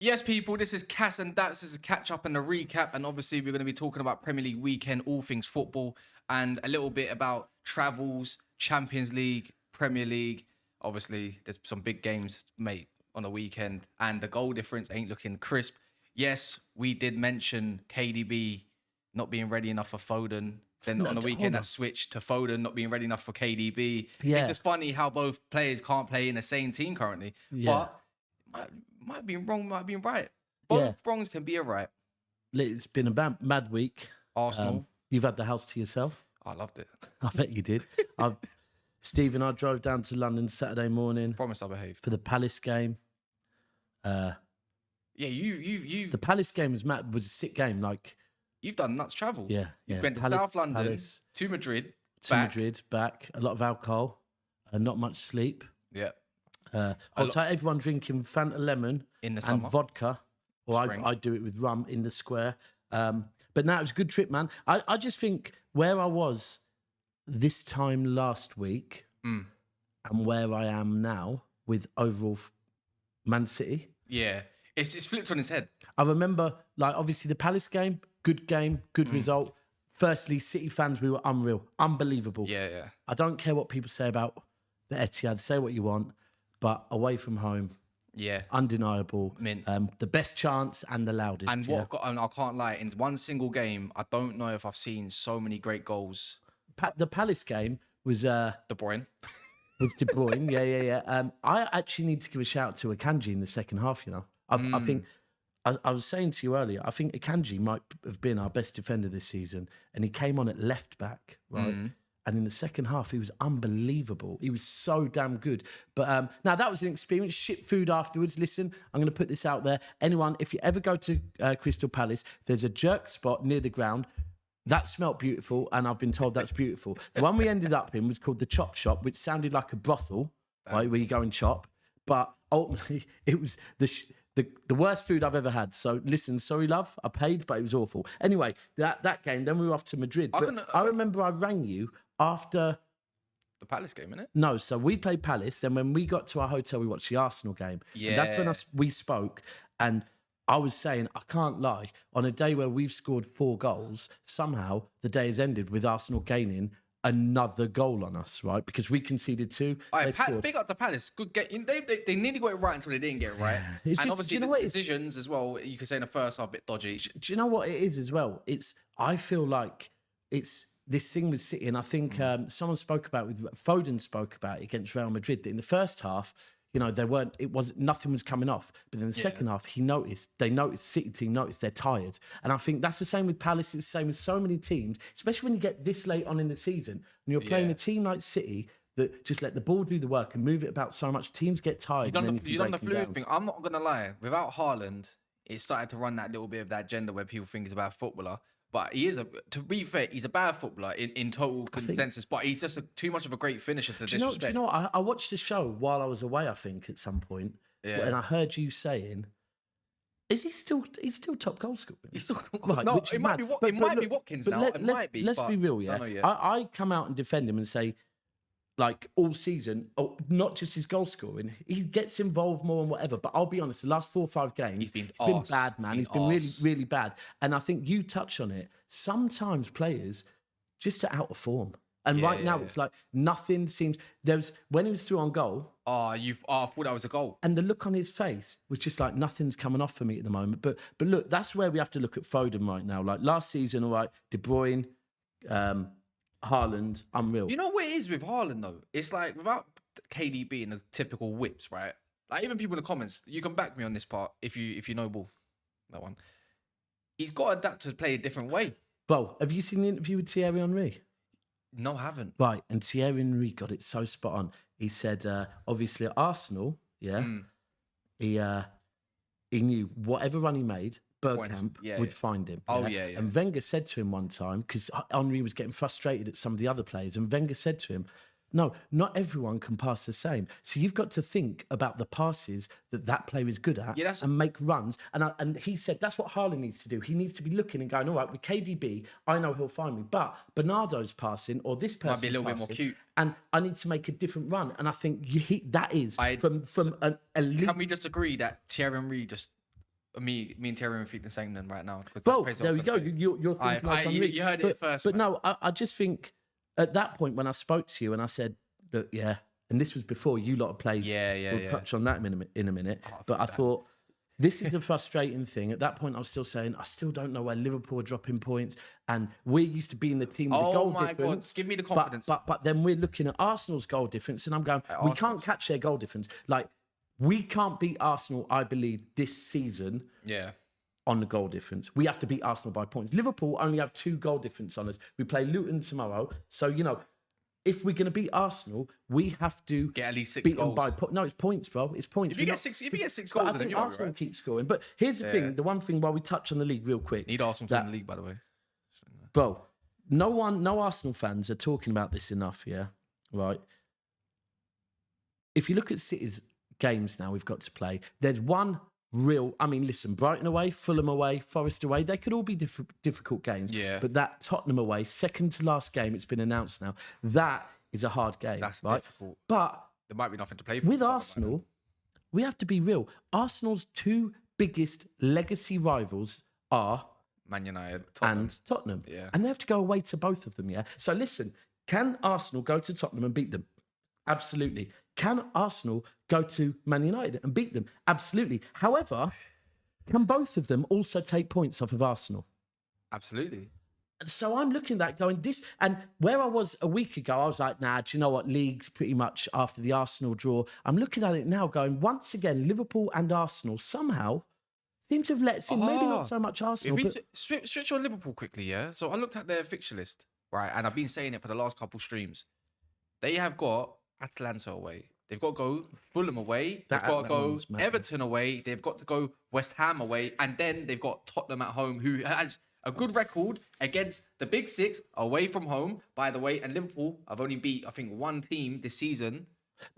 Yes, people, this is Cass and Daps. This is a catch up and a recap. And obviously, we're going to be talking about Premier League weekend, all things football, and a little bit about travels, Champions League, Premier League. Obviously, there's some big games, mate, on the weekend, and the goal difference ain't looking crisp. Yes, we did mention KDB not being ready enough for Foden. Then on the weekend, that switched to Foden not being ready enough for KDB. Yeah. It's just funny how both players can't play in the same team currently. Yeah. But might be wrong, might be right. Both wrongs can be a right. It's been a mad week. Arsenal. You've had the house to yourself. I loved it. I bet you did. Steve and I drove down to London Saturday morning. Promise I behaved. For the Palace game. Yeah, you. The Palace game was a sick game. Like, you've done nuts travel. Yeah. You went to South London, to Madrid, back. A lot of alcohol, not much sleep. Yeah. I'll tell everyone drinking Fanta Lemon in the and vodka, or I do it with rum in the square. But no, it was a good trip, man. I just think where I was this time last week and where I am now with overall Man City. Yeah, it's flipped on its head. I remember, like, obviously the Palace game, good result. Firstly, City fans, we were unbelievable. Yeah. I don't care what people say about the Etihad. Say what you want. But away from home, undeniable. Mint. The best chance and the loudest. And and I can't lie, in one single game, I don't know if I've seen so many great goals. The Palace game was De Bruyne. Was De Bruyne, yeah. I actually need to give a shout out to Akanji in the second half. You know, I think I was saying to you earlier, I think Akanji might have been our best defender this season, and he came on at left back, right. And in the second half, he was unbelievable. He was so damn good. But now that was an experience. Shit food afterwards. Listen, I'm going to put this out there. Anyone, if you ever go to Crystal Palace, there's a jerk spot near the ground. That smelt beautiful, and I've been told that's beautiful. The one we ended up in was called the Chop Shop, which sounded like a brothel, right, where you go and chop. But ultimately, it was the worst food I've ever had. So listen, sorry, love, I paid, but it was awful. Anyway, that game, then we were off to Madrid. But I remember I rang you after the Palace game, innit? No, so we played Palace. Then when we got to our hotel, we watched the Arsenal game. Yeah. And that's when we spoke. And I was saying, I can't lie, on a day where we've scored 4 goals, somehow the day has ended with Arsenal gaining another goal on us, right? Because we conceded 2. Big up to Palace. Good game. They nearly got it right until they didn't get it right. It's and just, obviously, do you know the what decisions as well, you could say in the first half, a bit dodgy. Do you know what it is as well? I feel like it's this thing with City, and I think someone spoke about it, Foden spoke about it against Real Madrid, that in the first half, you know, nothing was coming off. But in the second half, City team noticed they're tired. And I think that's the same with Palace, it's the same with so many teams, especially when you get this late on in the season, and you're playing a team like City that just let the ball do the work and move it about so much, teams get tired. You've done the fluid thing. I'm not going to lie, without Haaland, it started to run that little bit of that agenda where people think he's a bad footballer. But to be fair, he's a bad footballer in total consensus. But he's just too much of a great finisher to disrespect. Do you know what? I watched the show while I was away, I think, at some point. Yeah. And I heard you saying, he's still top goal scorer? He's still right, no, it might be Watkins now. Let's be real, yeah. I come out and defend him and say, like, all season, not just his goal scoring, he gets involved more and whatever. But I'll be honest, the last 4 or 5 games, he's been bad, man. He's been really, really bad. And I think you touch on it. Sometimes players just are out of form. And now it's like nothing seems. When he was through on goal. I thought that was a goal. And the look on his face was just like nothing's coming off for me at the moment. But look, that's where we have to look at Foden right now. Like last season, all right, De Bruyne, Haaland, unreal. You know what it is with Haaland though? It's like without KD being the typical whips, right? Like even people in the comments, you can back me on this part if you know ball, that one. He's got to adapt to play a different way. Well, have you seen the interview with Thierry Henry? No, I haven't. Right, and Thierry Henry got it so spot on. He said, obviously at Arsenal, he knew whatever run he made, Bergkamp would find him. Oh, yeah. And Wenger said to him one time, because Henry was getting frustrated at some of the other players, and Wenger said to him, no, not everyone can pass the same. So you've got to think about the passes that player is good at and make runs. And he said that's what Haaland needs to do. He needs to be looking and going, all right, with KDB, I know he'll find me. But Bernardo's passing or this person might be a little bit more cute. And I need to make a different run. And I think that is from an elite... Can we just agree that Thierry Henry just Me and Terry think the same then right now. Well, there we go. You're thinking like I'm you heard it first. But no, I just think at that point when I spoke to you and I said, look, yeah, and this was before you lot had played. We'll touch on that in a minute. But I thought, this is the frustrating thing. At that point, I was still saying, I still don't know where Liverpool are dropping points. And we're used to being the team with the goal difference. Oh, my God. Give me the confidence. But then we're looking at Arsenal's goal difference. And I'm going, we can't catch their goal difference. Like, we can't beat Arsenal, I believe, this season on the goal difference. We have to beat Arsenal by points. Liverpool only have 2 goal difference on us. We play Luton tomorrow. So, you know, if we're going to beat Arsenal, we have to get at least 6 beat goals. Them by no, it's points, bro. It's points. If you get 6 goals, I think Arsenal keep scoring. But here's the thing: the one thing while we touch on the league real quick, need Arsenal to win the league, by the way. Bro, no Arsenal fans are talking about this enough. Yeah, right. If you look at City's games now, we've got to play. There's one real. I mean, listen, Brighton away, Fulham away, Forest away. They could all be difficult games. Yeah. But that Tottenham away, second to last game, it's been announced now. That is a hard game. That's right? difficult. But there might be nothing to play for. With Arsenal, we have to be real. Arsenal's 2 biggest legacy rivals are Man United and Tottenham. Yeah. And they have to go away to both of them, yeah? So listen, can Arsenal go to Tottenham and beat them? Absolutely. Can Arsenal go to Man United and beat them? Absolutely. However, can both of them also take points off of Arsenal? Absolutely. So I'm looking at that going, this, and where I was a week ago, I was like, nah, do you know what? League's pretty much after the Arsenal draw. I'm looking at it now going, once again, Liverpool and Arsenal somehow seem to have let us in. Maybe not so much Arsenal. But switch on Liverpool quickly, yeah? So I looked at their fixture list, right? And I've been saying it for the last couple streams. They have got Atalanta away. They've got to go Fulham away. They've got to go Everton away. They've got to go West Ham away. And then they've got Tottenham at home, who has a good record against the Big Six away from home, by the way. And Liverpool have only beat, I think, 1 team this season,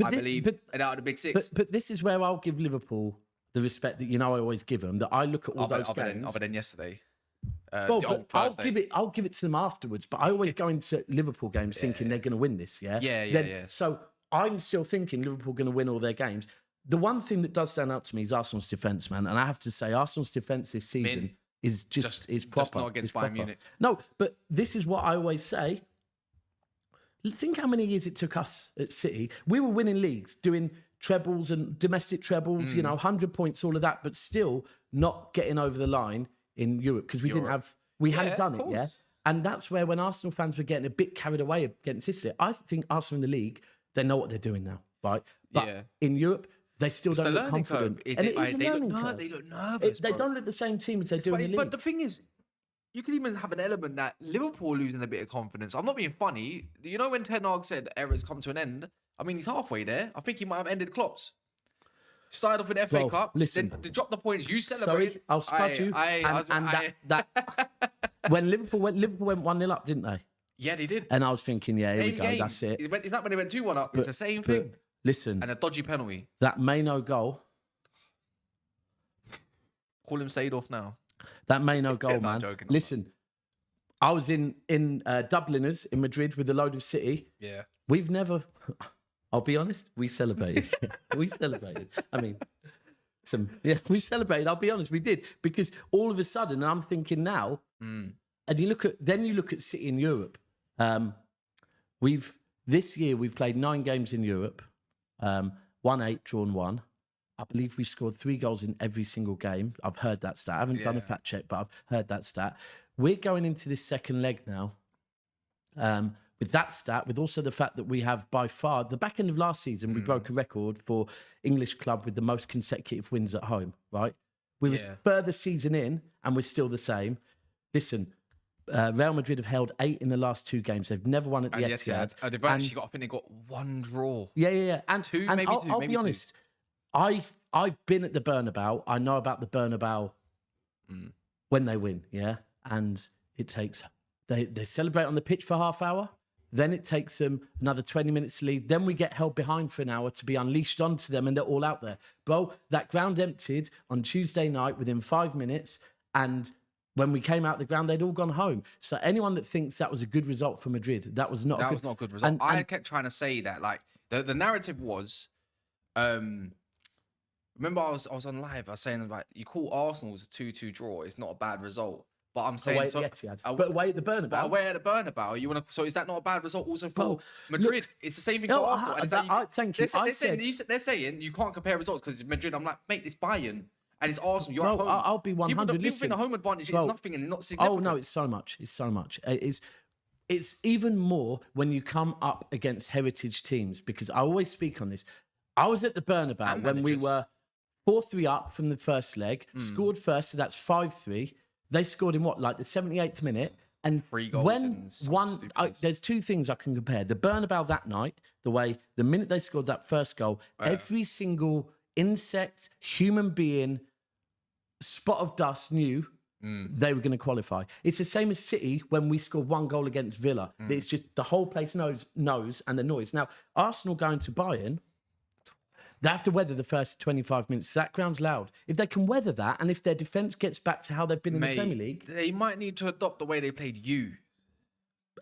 I believe, and out of the Big Six. But this is where I'll give Liverpool the respect that, you know, I always give them, that I look at all those games. Other than yesterday. But I'll give it to them afterwards. But I always go into Liverpool games thinking they're going to win this, yeah? Yeah. So I'm still thinking Liverpool going to win all their games. The one thing that does stand out to me is Arsenal's defence, man. And I have to say, Arsenal's defence this season is just proper. Just not against Bayern Munich. No, but this is what I always say. Think how many years it took us at City. We were winning leagues, doing trebles and domestic trebles, you know, 100 points, all of that, but still not getting over the line in Europe because we hadn't done it, yeah? And that's where when Arsenal fans were getting a bit carried away against Italy, I think Arsenal in the league, they know what they're doing now, right? But in Europe, they still don't look confident. They look nervous. They don't look the same team as they do in the league. But the thing is, you could even have an element that Liverpool losing a bit of confidence. I'm not being funny. You know when Ten Hag said eras come to an end? I mean, he's halfway there. I think he might have ended Klopp's. Started off with the FA Cup. Listen, then they dropped the points. You celebrate. Sorry, I'll spud you. When Liverpool went 1-0 up, didn't they? Yeah, they did. And I was thinking, yeah, here we go. That's it. It's not when they went 2-1 up. It's the same thing. Listen. And a dodgy penalty. That Maino goal. Call him Seedorf now. That Maino goal, man. Joking, listen, I was in Dubliners in Madrid with a load of City. Yeah. We've never... I'll be honest, we celebrated. We celebrated. I mean, we celebrated. I'll be honest, we did. Because all of a sudden, and I'm thinking now, and you look at City in Europe. This year we've played 9 games in Europe, won 8, drawn 1. I believe we scored 3 goals in every single game. I've heard that stat. I haven't done a fact check, but I've heard that stat. We're going into this second leg now. With that stat, with also the fact that we have by far, the back end of last season, we broke a record for English club with the most consecutive wins at home, right? We were further season in and we're still the same. Listen, Real Madrid have held 8 in the last 2 games. They've never won at the Etihad. They've actually got, I think they got 1 draw. Yeah. And 2, and maybe 2. I'll be honest, I've been at the Bernabeu. I know about the Bernabeu when they win, yeah? And it takes, they celebrate on the pitch for half hour. Then it takes them another 20 minutes to leave. Then we get held behind for an hour to be unleashed onto them and they're all out there. Bro, that ground emptied on Tuesday night within 5 minutes. And when we came out the ground, they'd all gone home. So anyone that thinks that was a good result for Madrid, that was not a good result. And, I kept trying to say that, like, the narrative was remember I was on live. I was saying like you call Arsenal's a 2-2 draw. It's not a bad result. But I'm saying Away at the Etihad. But away at the Bernabeu. But away at the Bernabeu, you want to? So is that not a bad result also for Well, Madrid? It's the same thing No, for Arsenal. And it's like thank you. they're saying you can't compare results because it's Madrid. I'm like, mate, it's Bayern and it's Arsenal. You're Bro, at home. I'll be 100. People think the home advantage is nothing and not significant. Oh no, it's so much. It's so much. It's even more when you come up against heritage teams, because I always speak on this. I was at the Bernabeu when we were 4-3 up from the first leg, scored first, so that's 5-3. They scored in like the 78th minute. And 3 goals when there's two things I can compare. The Bernabeu that night, the minute they scored that first goal, every single insect, human being, spot of dust knew they were going to qualify. It's the same as City when we scored 1 goal against Villa. It's just the whole place knows and the noise. Now, Arsenal going to Bayern, they have to weather the first 25 minutes. That ground's loud. If they can weather that, and if their defence gets back to how they've been in the Premier League... They might need to adopt the way they played you.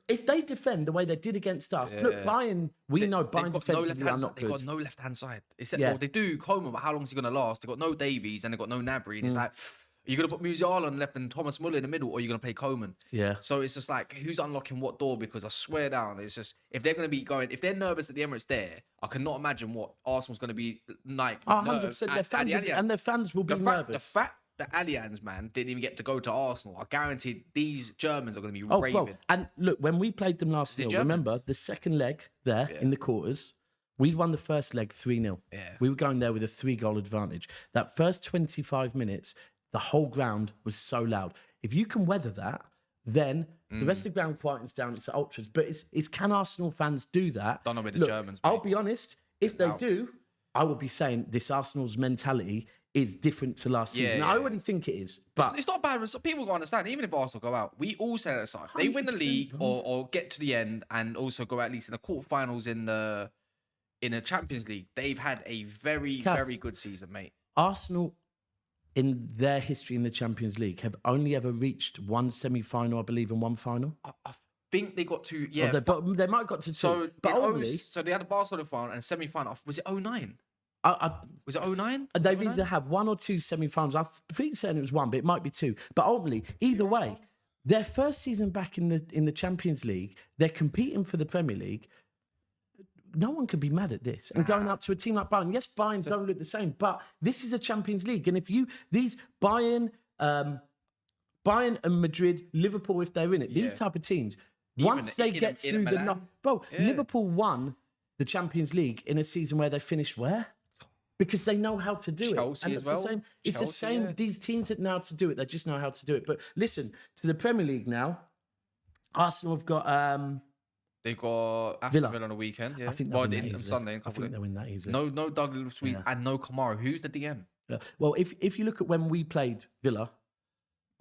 If they defend the way they did against us... Look, Bayern, know Bayern defensively are not good. They've got no left-hand side. Well, they do Coleman, but how long is he going to last? They've got no Davies and they've got no Gnabry. And it's like... Are you going to put Musiala on left and Thomas Muller in the middle, or are you going to play Coleman? Yeah. So it's just like, who's unlocking what door? Because I swear down, it's just, if they're going to be going, if they're nervous at the Emirates there, I cannot imagine what Arsenal's going to be like. 100%. Their fans will be nervous. The fact that Allianz, man, didn't even get to go to Arsenal, I guarantee these Germans are going to be raving. Bro. And look, when we played them last year, remember, the second leg there in the quarters, we'd won the first leg 3-0. Yeah. We were going there with a 3-goal advantage. That first 25 minutes... The whole ground was so loud. If you can weather that, then the rest of the ground quietens down. It's the ultras. But it's can Arsenal fans do that? Don't know with the Germans. I'll be honest. If they do, I will be saying this Arsenal's mentality is different to last season. I already think it is. But it's not bad. People got to understand, even if Arsenal go out, we all say that aside. They win the league or get to the end and also go at least in the quarterfinals in the Champions League. They've had a very, very good season, mate. Arsenal... in their history in the Champions League, have only ever reached one semi-final, I believe, and one final. I think they got to, but they might have got to two. So they had the Barcelona final and semi-final. Was it 09? Was it 09? They've either had 1 or 2 semi-finals. I'm pretty certain it was 1, but it might be 2. But ultimately, either way, their first season back in the Champions League, they're competing for the Premier League. No one can be mad at this. And going up to a team like Bayern, yes, Bayern don't look the same, but this is a Champions League. And if these Bayern and Madrid, Liverpool, if they're in it, these type of teams, once they get through Liverpool won the Champions League in a season where they finished where? Because they know how to do it. And it's the same. These teams that know how to do it, they just know how to do it. But listen, to the Premier League now, Arsenal have got... They've got Aston Villa on the weekend. Yeah. I think on Sunday. I think they'll win that easily. No Douglas Sweet and no Kamara. Who's the DM? Yeah. Well, if you look at when we played Villa,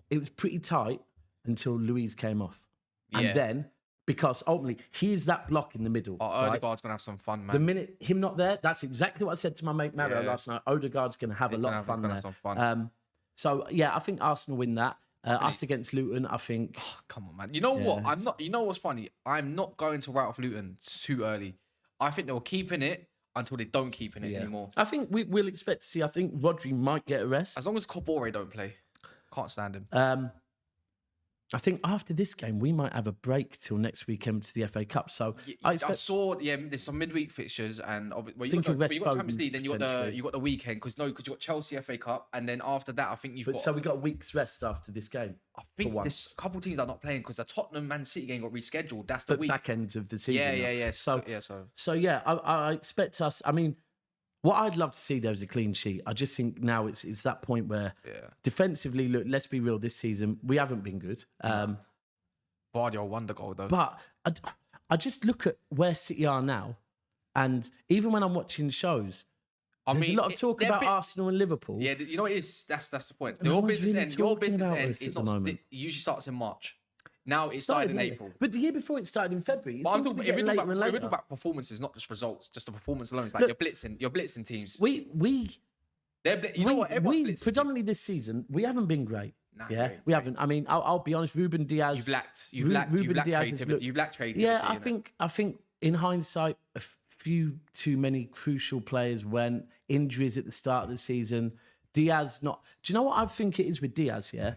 it was pretty tight until Luiz came off. And then, because ultimately, he is that block in the middle. Odegaard's going to have some fun, man. The minute him not there, that's exactly what I said to my mate Mario last night. Odegaard's going to have a lot of fun there. So, yeah, I think Arsenal win that. Us against Luton, I think. Oh, come on, man. You know what? I'm not. You know what's funny? I'm not going to write off Luton too early. I think they'll keep in it until they don't keep in it anymore. I think we'll expect to see. I think Rodri might get a rest as long as Kabore don't play. Can't stand him. I think after this game, we might have a break till next weekend to the FA Cup. So I saw, there's some midweek fixtures, and you got Champions League, then you got the weekend because you got Chelsea FA Cup, and then after that, I think So we got a week's rest after this game. I think there's a couple of teams that are not playing because the Tottenham Man City game got rescheduled. That's the week. Back end of the season. Yeah. So I expect us. I mean, what I'd love to see there is a clean sheet. I just think now it's that point where defensively, look, let's be real, this season, we haven't been good. Vardy wonder goal, though. But I just look at where City are now, and even when I'm watching shows, there's a lot of talk about Arsenal and Liverpool. Yeah, you know what it is? That's the point. Your business end is not... It usually starts in March. Now it started in April. But the year before it started in February. But if we talk about performances, not just results, just the performance alone. It's like you're blitzing teams. Predominantly this season, we haven't been great. We haven't. I mean, I'll be honest. Ruben Diaz. You've lacked creativity. Yeah, I think in hindsight, a few too many crucial players went. injuries at the start of the season. Diaz not. Do you know what I think it is with Diaz? Yeah,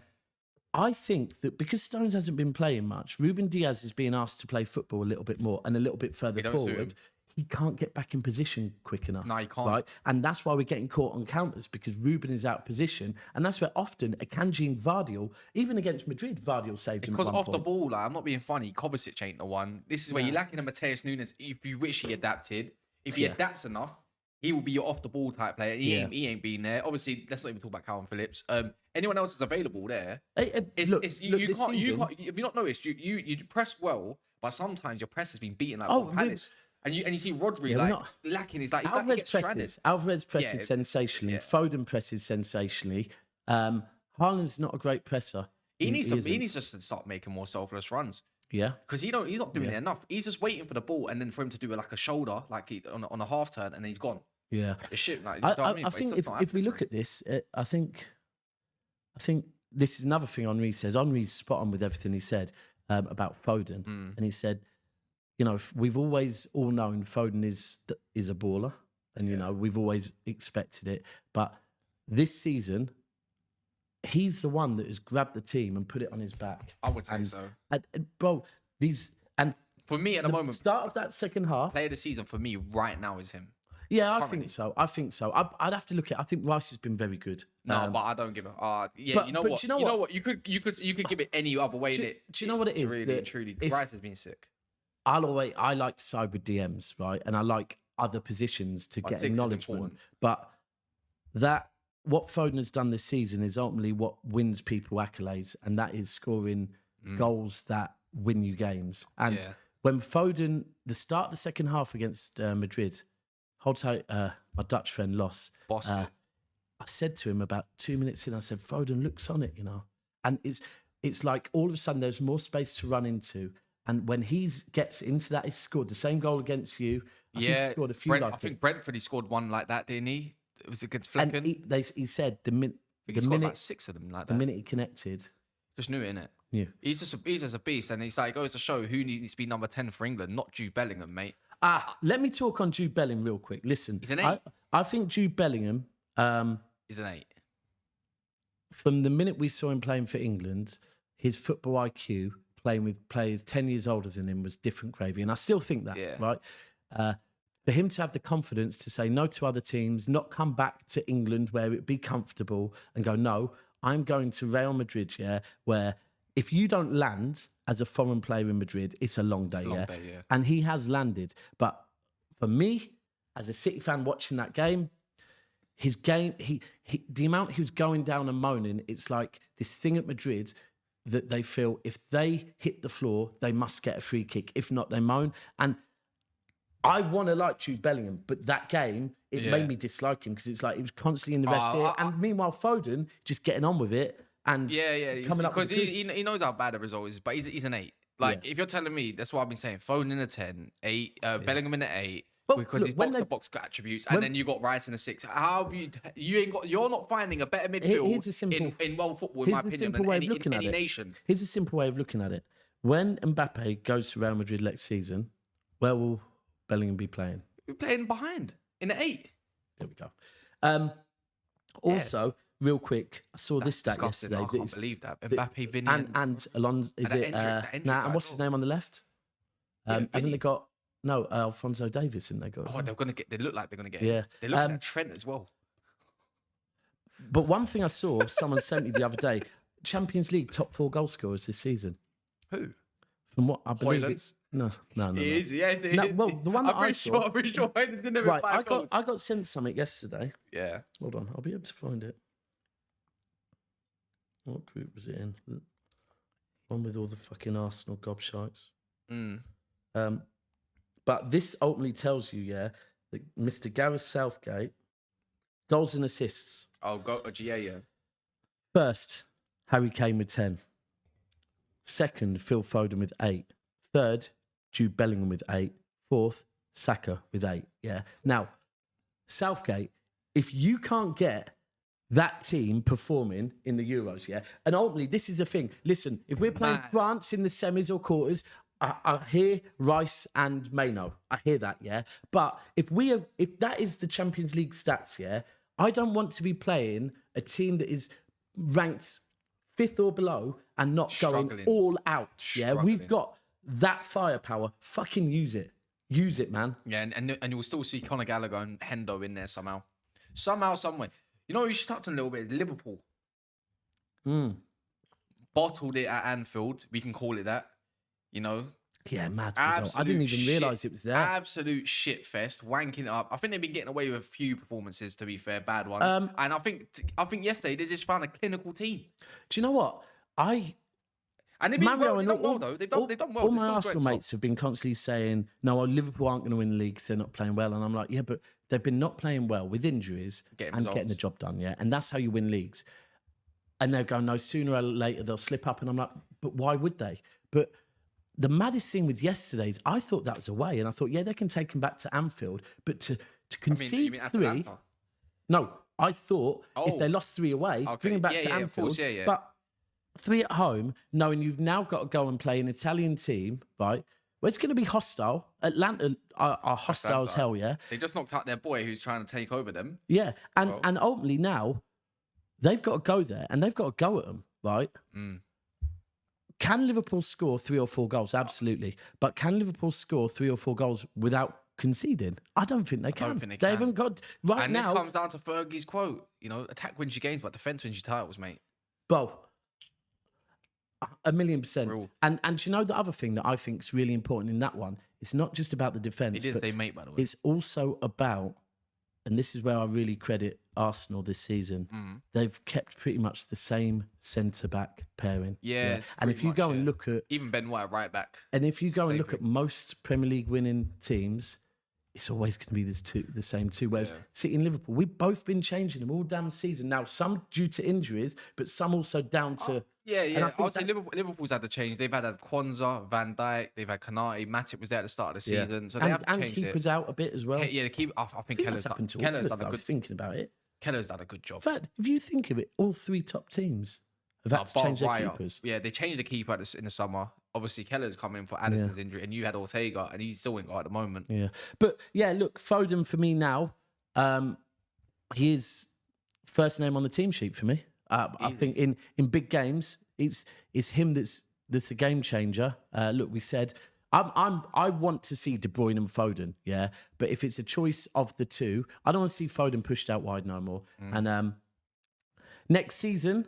I think that because Stones hasn't been playing much, Ruben Diaz is being asked to play football a little bit more and a little bit further forward. He can't get back in position quick enough. No, he can't. Right? And that's why we're getting caught on counters, because Ruben is out of position. And that's where often Akanji and Vardiol, even against Madrid, Vardiol saved him. Because off the ball, like, I'm not being funny, Kovacic ain't the one. This is where you're lacking a Mateus Nunes. If you wish he adapted, if he adapts enough, he will be your off the ball type player. He ain't been there. Obviously, let's not even talk about Calvin Phillips. Anyone else is available there. You can't. If you not noticed, you press well, but sometimes your press has been beaten like Palace. And you see Rodri lacking. He's like Alvarez presses. Alvarez presses sensationally. Foden presses sensationally. Haaland's not a great presser. He needs to start making more selfless runs. Yeah, because he's not doing it enough. He's just waiting for the ball and then for him to do like a shoulder, like on a half turn, and then he's gone. Yeah, it's shit. Like, I think if we look at this, I think this is another thing Henry says. Henry's spot on with everything he said about Foden, and he said, you know, we've always all known Foden is a baller, and you know we've always expected it, but this season, he's the one that has grabbed the team and put it on his back. I would say so. Bro, for me at the moment, start of that second half, player of the season for me right now is him. Yeah, I think so. I'd have to look at. I think Rice has been very good. No, but I don't give a. You know what? You could give it any other way. Do you know what it is? Really, truly, Rice has been sick. I like to side with DMs, right? And I like other positions to get acknowledgement. But what Foden has done this season is ultimately what wins people accolades, and that is scoring goals that win you games. And when Foden, the start of the second half against Madrid, hold tight, my Dutch friend lost. I said to him about 2 minutes in, I said, Foden looks on it, you know. And it's like all of a sudden there's more space to run into. And when he gets into that, he's scored the same goal against you. I think he scored a few I think Brentford, he scored one like that, didn't he? It was against Flecken. And he said the minute about 6 of them like that. The minute he connected, just knew it, innit? Yeah. He's just a beast, and it's like it goes to show who needs to be number 10 for England, not Jude Bellingham, mate. Let me talk on Jude Bellingham real quick. Listen, he's an 8. I think Jude Bellingham is an 8. From the minute we saw him playing for England, his football IQ, playing with players 10 years older than him, was different gravy, and I still think that, right? For him to have the confidence to say no to other teams, not come back to England where it'd be comfortable and go, no, I'm going to Real Madrid, where if you don't land as a foreign player in Madrid, it's a long day, And he has landed. But for me, as a City fan watching that game, his game, the amount he was going down and moaning, it's like this thing at Madrid that they feel if they hit the floor, they must get a free kick. If not, they moan. And I want to like Jude Bellingham, but that game, it made me dislike him because it's like he was constantly in the rest here. And meanwhile, Foden just getting on with it and coming up with he knows how bad the result is, but he's an 8. Like if you're telling me, that's what I've been saying. Foden in a 10, 8, Bellingham in an 8. Well, because he's box to box attributes, and then you got Rice in a 6. How have you're not finding a better midfield in world football, in my opinion, than any nation. Here's a simple way of looking at it. When Mbappe goes to Real Madrid next season, where will Bellingham be playing? We're playing behind in an 8. There we go. Also, real quick, I saw this stat yesterday. I can't believe that. Mbappe, Vinny, and Alonso. And what's his name on the left? Haven't they got? No, Alphonso Davies, and they got. Oh, they look like they're gonna get. Yeah, they're looking at Trent as well. But one thing I saw, someone sent me the other day: Champions League top 4 goal scorers this season. Who? From what I believe, it's no. He is. Yes, he is. Well, the one that I saw. I'm pretty sure. Right, I got sent something yesterday. Yeah. Hold on, I'll be able to find it. What group was it in? One with all the fucking Arsenal gobshites. But this ultimately tells you, that Mr. Gareth Southgate, goals and assists. Yeah. First, Harry Kane with 10. Second, Phil Foden with 8. Third, Jude Bellingham with 8. Fourth, Saka with 8. Yeah. Now, Southgate, if you can't get that team performing in the Euros, and ultimately this is the thing. Listen, if we're playing France in the semis or quarters, I hear Rice and Maino. I hear that, yeah. But if that is the Champions League stats, yeah, I don't want to be playing a team that is ranked 5th or below and not going all out. Yeah, we've got that firepower. Fucking use it. Use it, man. Yeah, and you'll still see Conor Gallagher and Hendo in there somehow. Somehow, someway. You know, you should touch on a little bit is Liverpool. Bottled it at Anfield. We can call it that. You know. Yeah, mad result. I didn't even realise it was there. Absolute shit fest, wanking it up. I think they've been getting away with a few performances, to be fair, bad ones. And I think yesterday they just found a clinical team. Do you know what? And they've done well, though. They've done well. All my Arsenal mates have been constantly saying, no, Liverpool aren't going to win the league because they're not playing well. And I'm like, yeah, but they've been not playing well with injuries and getting the job done, yeah? And that's how you win leagues. And they're going, no, sooner or later they'll slip up. And I'm like, but why would they? But the maddest thing with yesterday's, I thought that was away. And I thought, yeah, they can take them back to Anfield. But to concede you mean 3... No, I thought if they lost 3 away, bring them back to Anfield. Course, But 3 at home, knowing you've now got to go and play an Italian team, right? Where it's going to be hostile. Atlanta are hostile as hell, yeah? They just knocked out their boy who's trying to take over them. Yeah, and ultimately now, they've got to go there and they've got to go at them, right? Can Liverpool score 3 or 4 goals? Absolutely. But can Liverpool score 3 or 4 goals without conceding? I don't think they can. They haven't got... Right now... And this comes down to Fergie's quote, you know, attack wins you games, but defence wins you titles, mate. Well... 1,000,000%. Real. And do you know the other thing that I think is really important in that one? It's not just about the defence. It is, they mate, by the way. It's also about, and this is where I really credit Arsenal this season, they've kept pretty much the same centre-back pairing. Yeah. And if you go and look at... Even Ben White right back. And if you go and look at most Premier League winning teams, it's always going to be the same two. Whereas City and Liverpool, we've both been changing them all damn season. Now, some due to injuries, but some also down to... Yeah. I would say Liverpool's had to change. They've had Kwanzaa, Van Dijk, they've had Kanate, Matip was there at the start of the season. So they have to change it. And keepers out a bit as well. Yeah, I think Keller's done a good... thinking about it. Keller's done a good job. In fact, if you think of it, all 3 top teams have had to change their keepers. Yeah, they changed the keeper in the summer. Obviously, Keller's come in for Addison's injury, and you had Ortega, and he's still in got at the moment. Yeah. But, yeah, look, Foden for me now, he is first name on the team sheet for me. I think in big games, it's him that's a game changer. Look, we said I want to see De Bruyne and Foden, yeah. But if it's a choice of the two, I don't want to see Foden pushed out wide no more. And next season,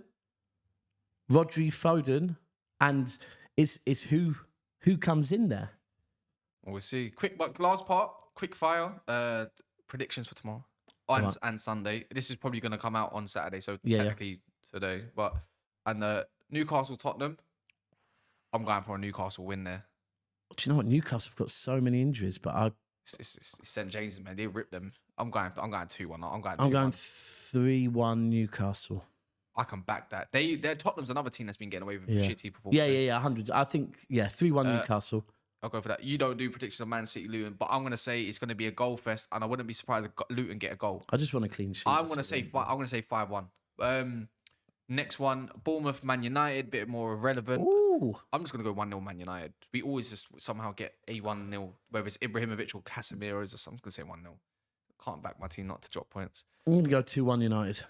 Rodri, Foden, and it's who comes in there. Well, we'll see. Last part, quick fire predictions for tomorrow and Sunday. This is probably going to come out on Saturday, so technically today. But Newcastle, Tottenham. I'm going for a Newcastle win there. Do you know what? Newcastle have got so many injuries, but it's St James's, man. They ripped them. I'm going 2-1. I'm going 3-1 Newcastle. I can back that. Tottenham's another team that's been getting away with shitty performances. Yeah, 100. I think 3-1 Newcastle. I'll go for that. You don't do predictions of Man City, Luton, but I'm going to say it's going to be a goal fest, and I wouldn't be surprised if Luton get a goal. I just want a clean sheet. I'm going to say 5-1. Next one, Bournemouth, Man United, bit more irrelevant. Ooh. I'm just going to go 1-0 Man United. We always just somehow get a 1-0, whether it's Ibrahimovic or Casemiro's or something. I'm just going to say 1-0. Can't back my team not to drop points. I'm going to go 2-1 United.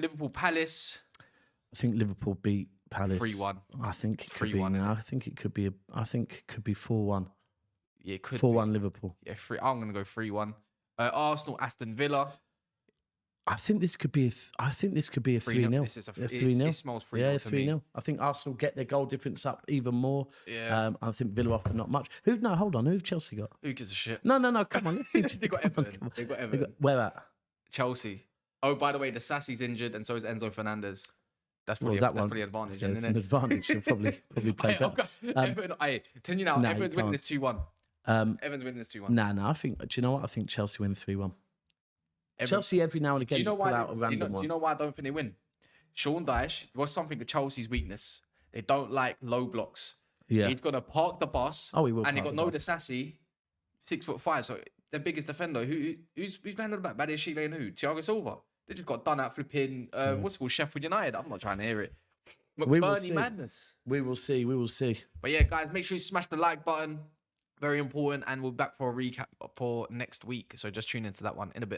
Liverpool, Palace. I think Liverpool beat Palace 3-1. I think it could be. I think it could be 4-1. Yeah, it could 4-1 Liverpool. Yeah, I'm going to go 3-1. Arsenal, Aston Villa. I think this could be a 3-0. This is a 3-0. It smells 3-0. Yeah, 3-0. I think Arsenal get their goal difference up even more. Yeah. I think Villa offer not much. Hold on. Who have Chelsea got? Who gives a shit? No. Come on. Let's see. They've got Everton. They've got Everton. Where at? Chelsea. Oh, by the way, the Sassy's injured, and so is Enzo Fernandez. That's probably an advantage. Yeah, it's an advantage. He'll probably play better. Everton, tell you now, Everton's winning this 2-1. Everton's winning this 2-1. Nah. Do you know what? I think Chelsea win 3-1. Chelsea every now and again pull out a random one. Do you know why I don't think they win? Sean Dyche, there was something of Chelsea's weakness. They don't like low blocks. Yeah. He's going to park the bus. Oh, he will. And he got no Disasi, 6'5", so their biggest defender. Who's playing on the back? Badiashile and who? Thiago Silva. They just got done out flipping, what's it called, Sheffield United. I'm not trying to hear it. We will McBurney see. madness. We will see. We will see. But yeah, guys, make sure you smash the like button. Very important. And we'll be back for a recap for next week. So just tune into that one in a bit.